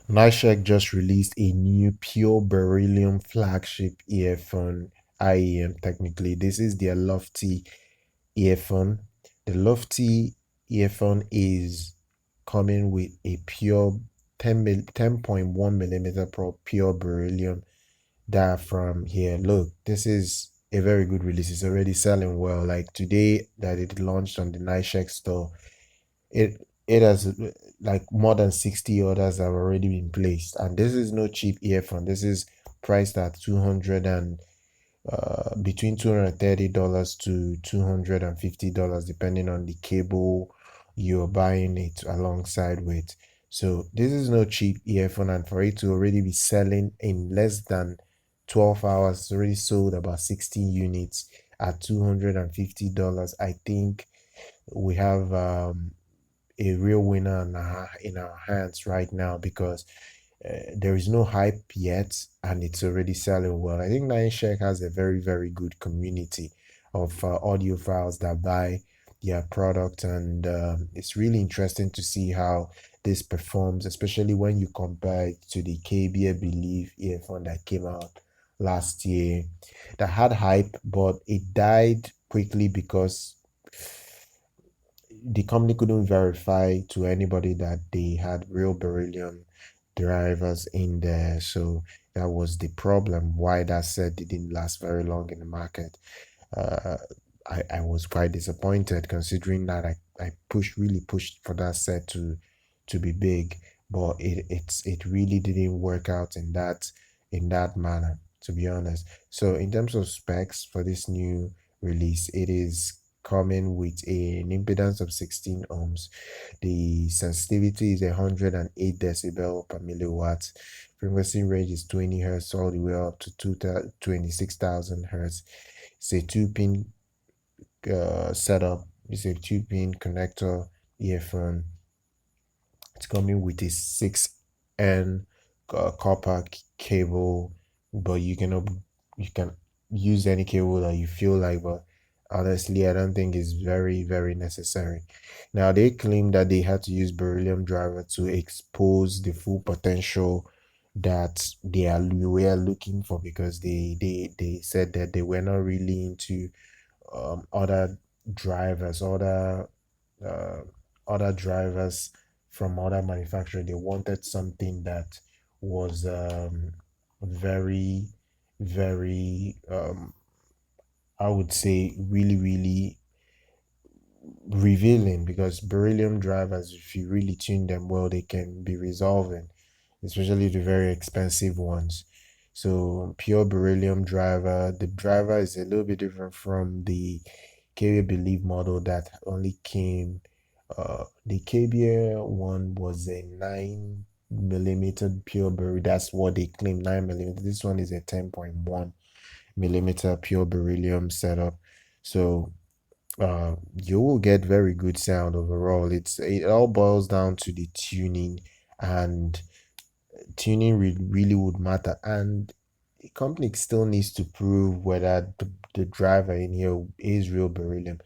NiceHCK just released a new pure Beryllium flagship earphone IEM. Technically, this is their Lofty earphone. The Lofty earphone is coming with a pure 10.1 millimeter pure Beryllium diaphragm here. Look, this is a very good release. It's already selling well. Like today that it launched on the NiceHCK store, it has like more than 60 orders have already been placed, and this is no cheap earphone. This is priced at 200 and between $230 to $250 depending on the cable you're buying it alongside with. So this is no cheap earphone, and for it to already be selling in less than 12 hours, it's already sold about 60 units at $250. I think we have a real winner in our hands right now, because there is no hype yet and it's already selling well. I think NiceHCK has a very, very good community of audiophiles that buy their product, and it's really interesting to see how this performs, especially when you compare it to the KBEAR Believe earphone that came out last year that had hype, but it died quickly because the company couldn't verify to anybody that they had real Beryllium drivers in there. So that was the problem why that set didn't last very long in the market. Uh, I was quite disappointed, considering that I really pushed for that set to be big, but it really didn't work out in that manner, to be honest. So in terms of specs for this new release, it is coming with an impedance of 16 ohms. The sensitivity is 108 decibel per milliwatt. Frequency range is 20 hertz all the way up to 26,000 hertz. It's a two-pin setup. It's a two-pin connector earphone. It's coming with a 6N copper cable, but you can use any cable that you feel like, but honestly, I don't think it's very, very necessary. Now, they claim that they had to use Beryllium driver to expose the full potential that we were looking for, because they said that they were not really into other drivers, uh, other drivers from other manufacturers. They wanted something that was very, very, I would say, really, really revealing, because beryllium drivers, if you really tune them well, they can be resolving, especially the very expensive ones. So pure beryllium driver, the driver is a little bit different from the KBEAR Believe model that only came. The KBEAR one was a 9 millimeter pure beryllium. That's what they claim, 9 millimeter. This one is a 10.1 millimeter pure beryllium setup. So you will get very good sound overall. It all boils down to the tuning, and tuning really would matter. And the company still needs to prove whether the driver in here is real beryllium.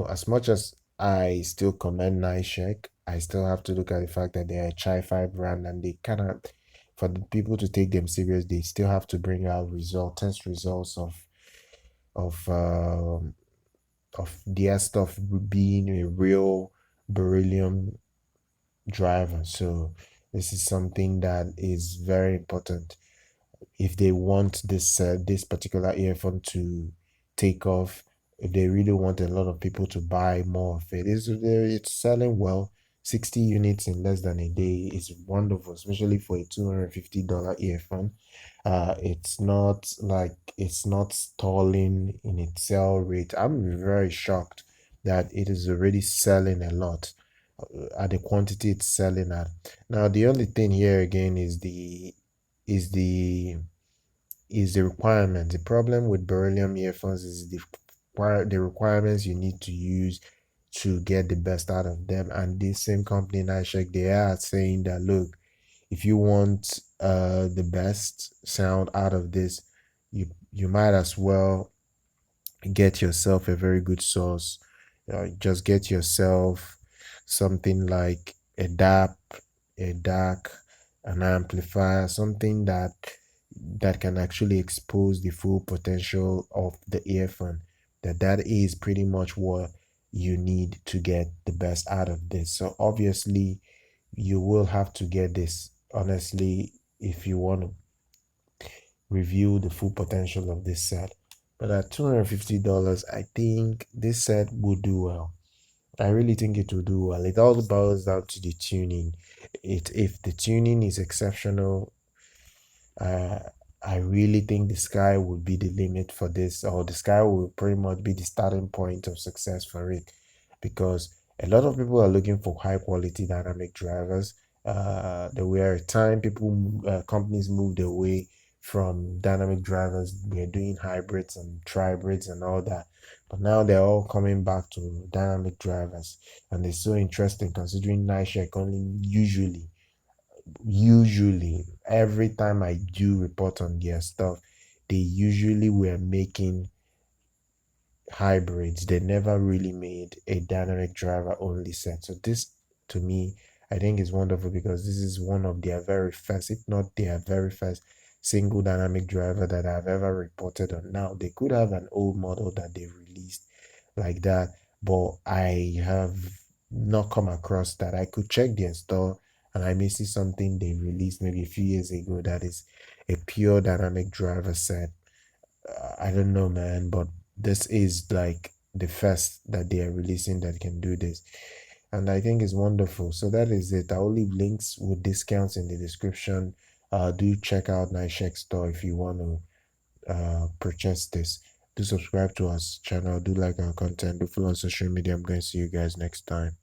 As much as I still commend NiceHCK, I still have to look at the fact that they're a CiFi brand, and they cannot, for the people to take them serious, they still have to bring out test results of um of their stuff being a real beryllium driver. So this is something that is very important if they want this particular earphone to take off. If they really want a lot of people to buy more of it, it's selling well. 60 units in less than a day is wonderful, especially for a $250 earphone. It's not stalling in its sell rate. I'm very shocked that it is already selling a lot at the quantity it's selling at. Now, the only thing here again is the is the requirement. The problem with beryllium earphones is the requirements you need to use to get the best out of them. And this same company, NiceHCK, they are saying that, look, if you want the best sound out of this, you might as well get yourself a very good source. Just get yourself something like a DAP, a DAC, an amplifier, something that can actually expose the full potential of the earphone. That is pretty much what you need to get the best out of this. So obviously you will have to get this, honestly, if you want to review the full potential of this set. But at $250, I think this set will do well. I really think it will do well. It all boils down to the tuning. If the tuning is exceptional, uh, I really think the sky would be the limit for this, or the sky will pretty much be the starting point of success for it, because a lot of people are looking for high quality dynamic drivers. There were a time companies moved away from dynamic drivers. We're doing hybrids and tribrids and all that, but now they're all coming back to dynamic drivers, and it's so interesting considering NiceHCK only usually every time I do report on their stuff, they usually were making hybrids. They never really made a dynamic driver only set. So this, to me, I think is wonderful, because this is one of their very first, if not their very first, single dynamic driver that I've ever reported on. Now they could have an old model that they released like that, but I have not come across that. I could check their store and I may see something they released maybe a few years ago that is a pure dynamic driver set. I don't know, man, but this is like the first that they are releasing that can do this. And I think it's wonderful. So that is it. I'll leave links with discounts in the description. Do check out NiceHCK store if you want to purchase this. Do subscribe to our channel. Do like our content. Do follow on social media. I'm going to see you guys next time.